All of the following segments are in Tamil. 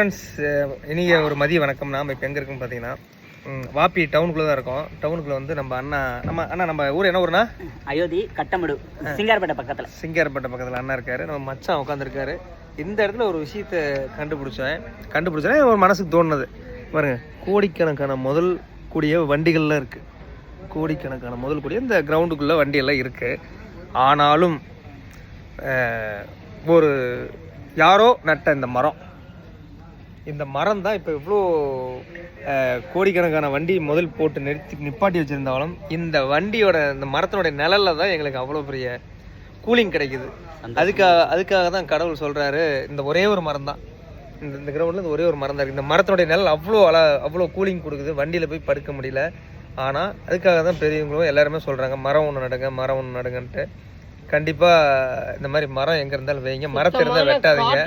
ஃப்ரெண்ட்ஸ், இனிய ஒரு மதிய வணக்கம். நாம் இப்போ எங்கே இருக்குன்னு பார்த்தீங்கன்னா வாப்பி டவுனுக்குள்ளே தான் இருக்கோம். டவுனுக்குள்ளே வந்து நம்ம ஊர் என்ன ஊர்னா அயோத்தி கட்டமடு சிங்காரப்பேட்டை பக்கத்தில் அண்ணா இருக்காரு. நம்ம மச்சான் உட்காந்துருக்காரு. இந்த இடத்துல ஒரு விஷயத்தை கண்டுபிடிச்சேன் ஒரு மனசுக்கு தோணுனது பாருங்க. கோடிக்கணக்கான முதல் கூடிய வண்டிகள்லாம் இருக்குது. கோடிக்கணக்கான முதல் கூடிய இந்த கிரவுண்டுக்குள்ளே வண்டியெல்லாம் இருக்குது. ஆனாலும் ஒரு யாரோ நட்ட இந்த மரம் தான் இப்போ இவ்வளோ கோடிக்கணக்கான வண்டி முதல் போட்டு நிப்பாட்டி வச்சுருந்தாலும் இந்த வண்டியோட இந்த மரத்தினுடைய நிழலில் தான் எங்களுக்கு அவ்வளோ பெரிய கூலிங் கிடைக்குது. அதுக்காக தான் கடவுள் சொல்கிறாரு, இந்த ஒரே ஒரு மரம் தான் இந்த கிரவுண்டில் இந்த ஒரே ஒரு மரம் தான் இருக்குது. இந்த மரத்தினுடைய நிழல் அவ்வளோ கூலிங் கொடுக்குது. வண்டியில் போய் படுக்க முடியல. ஆனால் அதுக்காக தான் பெரியவங்களும் எல்லாருமே சொல்கிறாங்க, மரம் ஒன்று நடுங்கன்ட்டு. கண்டிப்பாக இந்த மாதிரி மரம் எங்கே இருந்தாலும் வைங்க, மரத்தை இருந்தால் வெட்டாதீங்க.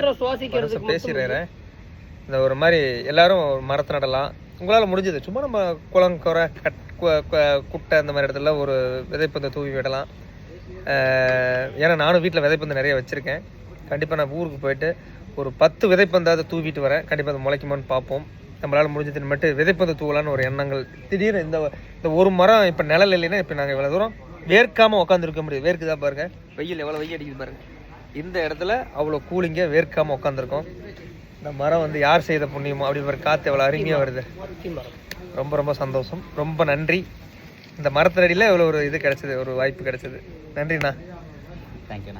பேசிடுறேன். இந்த ஒரு மாதிரி எல்லாரும் மரத்தை நடலாம். உங்களால் முடிஞ்சது சும்மா நம்ம குளங்குறை குட்டை அந்த மாதிரி இடத்துல ஒரு விதைப்பந்தை தூவி விடலாம். ஏன்னா நானும் வீட்டில் விதைப்பந்தை நிறைய வச்சுருக்கேன். கண்டிப்பாக நான் ஊருக்கு போயிட்டு ஒரு 10 விதைப்பந்தாவது தூவிட்டு வரேன். கண்டிப்பாக அது முளைக்குமான்னு பார்ப்போம். நம்மளால் முடிஞ்சது மட்டும் விதைப்பந்தை தூவலான்னு ஒரு எண்ணங்கள். திடீர்னு இந்த ஒரு மரம் இப்போ நிழல் இல்லைன்னா இப்போ நாங்கள் இவ்வளோ தூரம் வேர்க்காமல் உட்காந்துருக்க முடியாது. வேர்க்குதா பாருங்கள், வெயில் எவ்வளோ வெயில் அடிக்குது பாருங்கள். இந்த இடத்துல அவ்வளோ கூலிங்காக வேர்க்காமல் உட்காந்துருக்கோம். இந்த மரம் வந்து யார் செய்த புண்ணியமோ அப்படி ஒரு காற்று எவ்வளோ அருமையாக வருது. ரொம்ப ரொம்ப சந்தோஷம், ரொம்ப நன்றி. இந்த மரத்தடியில் இவ்வளோ ஒரு இது கிடச்சிது, ஒரு வாய்ப்பு கிடச்சிது. நன்றிண்ணா. தேங்க்யூண்ணா.